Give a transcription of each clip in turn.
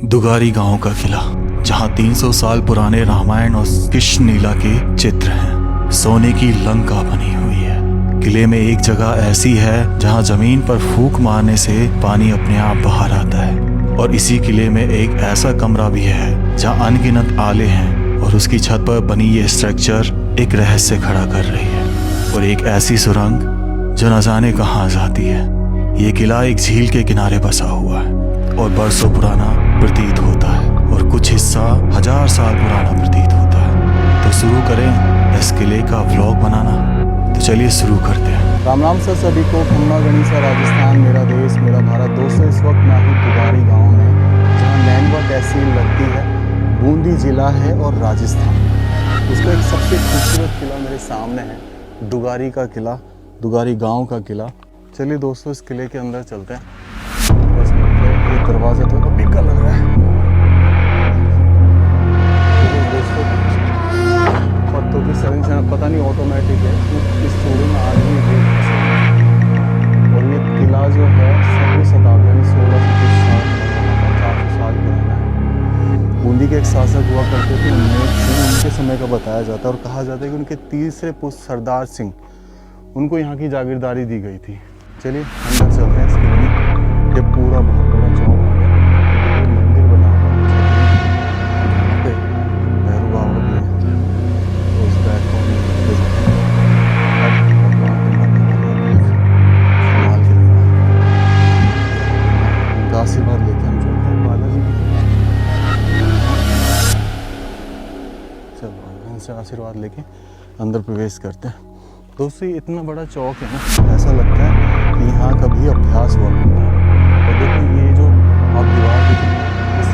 दुगारी गांव का किला, जहां 300 साल पुराने रामायण और कृष्ण लीला के चित्र हैं, सोने की लंका बनी हुई है। किले में एक जगह ऐसी है जहां जमीन पर फूंक मारने से पानी अपने आप बाहर आता है, और इसी किले में एक ऐसा कमरा भी है जहां अनगिनत आले हैं, और उसकी छत पर बनी ये स्ट्रक्चर एक रहस्य खड़ा कर रही है, और एक ऐसी सुरंग जो न जाने कहाँ जाती है। ये किला एक झील के किनारे बसा हुआ है और बरसों पुराना प्रतीत होता है, और कुछ हिस्सा 1000 साल पुराना प्रतीत होता है। तो शुरू करें इस किले का व्लॉग बनाना। तो चलिए शुरू करते हैं। राम राम सर सभी को। खम्मा गणिसा राजस्थान मेरा देश मेरा भारत। दोस्तों, इस वक्त मैं हूँ दुगारी गांव में, जहाँ नैनवा तहसील लगती है, बूंदी जिला है और राजस्थान। उसका एक सबसे खूबसूरत किला मेरे सामने है, दुगारी का किला, दुगारी गांव का किला। चलिए दोस्तों, इस किले के अंदर चलते हैं। ये दरवाज़ा तो पीका लग रहा है। दोस्तों, पत्तों की संरचना पता नहीं ऑटोमेटिक है, इस चूड़े में आज भी देख सकते। और ये किला जो है 7वीं शताब्दी यानी 400 साल पुराना है। बूंदी के एक शासक हुआ करते थे, उनके समय का बताया जाता है, और कहा जाता है कि उनके तीसरे पुत्र सरदार सिंह, उनको यहाँ की जागीरदारी दी गई थी। चलिए अंदर चलते हैं इस किले में। ये पूरा बहुत बड़ा चौक आ गया, मंदिर बना हुआ है, यहाँ पे भैरव बाबा भी है। तो उस बैग को संभाल के रखना, उनका आशीर्वाद लेके हम चलते हैं बालाजी की। चलो इनसे आशीर्वाद लेके अंदर प्रवेश करते हैं। दोस्तों, ये इतना बड़ा चौक है ना, ऐसा लगता है कि यहाँ कभी अभ्यास हुआ करता है। और देखो, ये जो आप दीवार देखिए, इस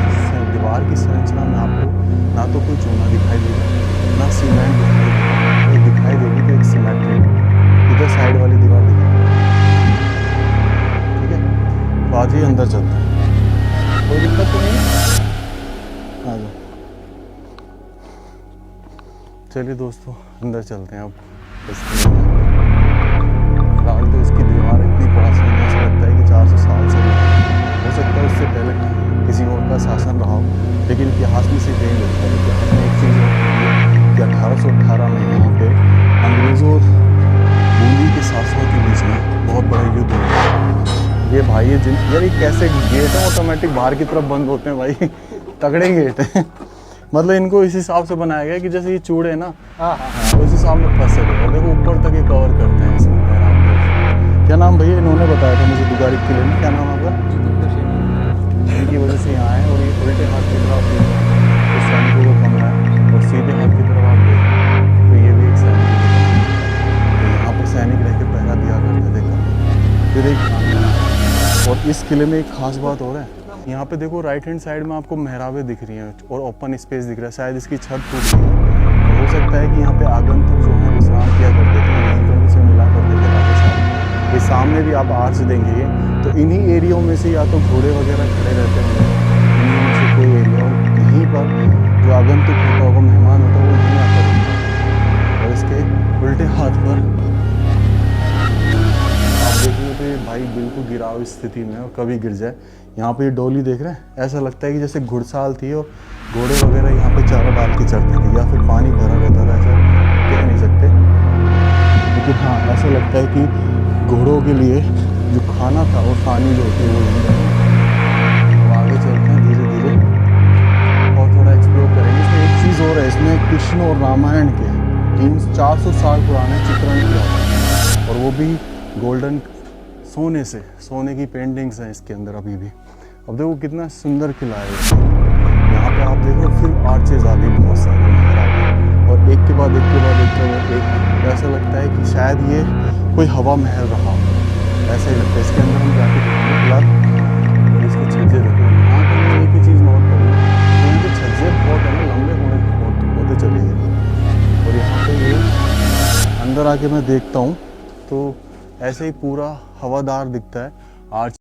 दीवार की संरचना में आपको ना तो कोई चूना दिखाई देगा, ना सीमेंट दिखाई देगा। तो दिखाई देगी तो एक सिमेट्रिक इधर साइड वाली दीवार दिखाई, ठीक है। तो आज ही अंदर चलते हैं, कोई दिक्कत तो नहीं। आ जाओ, चलिए दोस्तों अंदर चलते हैं अब। फिलहाल तो इसकी दीवार इतनी प्राचीन है, ऐसा लगता है कि 400 साल से हो सकता है उससे पहले किसी और का शासन रहा हो, लेकिन इतिहास में से यही मिलता है। इतिहास में एक चीज़ कि 1818 में यहाँ पे अंग्रेज़ों और बूंदी के शासकों के बीच में बहुत बड़ा युद्ध हुआ। ये भाई यार, ये कैसे गेट है ऑटोमेटिक बाहर की तरफ बंद होते हैं भाई, तगड़े गेट हैं। मतलब इनको इस हिसाब से बनाया गया कि जैसे ये चूड़े ना, उस हिसाब में फंसे थे। देखो ऊपर तक ये कवर करते हैं इसमें। क्या नाम भैया इन्होंने बताया था मुझे दुगारी किले में, क्या नाम आपका? इनकी वजह से यहाँ आए। और ये उल्टे हाथ की तरफ तो सैनिकों को कमरा है, और सीधे हाथ की तरफ आप देखें तो ये भी एक सैनिक है। तो यहाँ पर सैनिक रह के पहरा दिया करते थे। फिर एक और इस किले में एक खास बात और है, यहाँ पे देखो राइट हैंड साइड में आपको मेहराबें दिख रही हैं और ओपन स्पेस दिख रहा है। शायद इसकी छत टूट गई है, तो हो सकता है कि यहाँ पे आगंतुक जो है विश्राम किया करते थे, यहीं पर उनसे मिला करते थे राजा साहब। ये सामने भी आप आर्च देंगे, तो इन्हीं एरियो में से या तो घोड़े वगैरह खड़े रहते होंगे, इन्हीं में से कोई एरिया, और यहीं पर जो आगंतुक होता होगा, मेहमान होता है, वो यहीं आता रहता है। और इसके उल्टे हाथ पर आप देखेंगे तो ये भाई बिल्कुल गिराव स्थिति में और कभी गिर जाए। यहाँ पे ये डोली देख रहे हैं, ऐसा लगता है कि जैसे घुड़साल थी और घोड़े वगैरह यहाँ पे चारा डाल के चढ़ते थे, या फिर पानी भरा रहता था, ऐसा कह नहीं सकते। लेकिन हाँ, ऐसा लगता है कि घोड़ों के लिए जो खाना था और पानी जो होती है वो नहीं रहता। अब आगे चलते हैं धीरे धीरे और थोड़ा एक्सप्लोर करेंगे। इसमें एक चीज़ और है, इसमें कृष्ण और रामायण के 400 साल पुराने चित्रण किया था, और वो भी गोल्डन सोने से, सोने की पेंटिंग्स हैं इसके अंदर अभी भी। अब देखो कितना सुंदर किला है। यहाँ पे आप देखो फिर आर्चेज आ गई बहुत सारी मेहराबें, और एक के बाद एक के बाद एक ऐसा लगता है कि शायद ये कोई हवा महल रहा हो, ऐसा ही लगता है। इसके अंदर हम जाके देखेंगे फिलहाल। और इसके छज्जे देखो, यहाँ पर मैं एक ही चीज़ नोट करूँ, यहाँ के छज्जे बहुत है ना, लंबे होते चले गए। और यहाँ पे ये अंदर आके मैं देखता हूँ तो ऐसे ही पूरा हवादार दिखता है। आर्च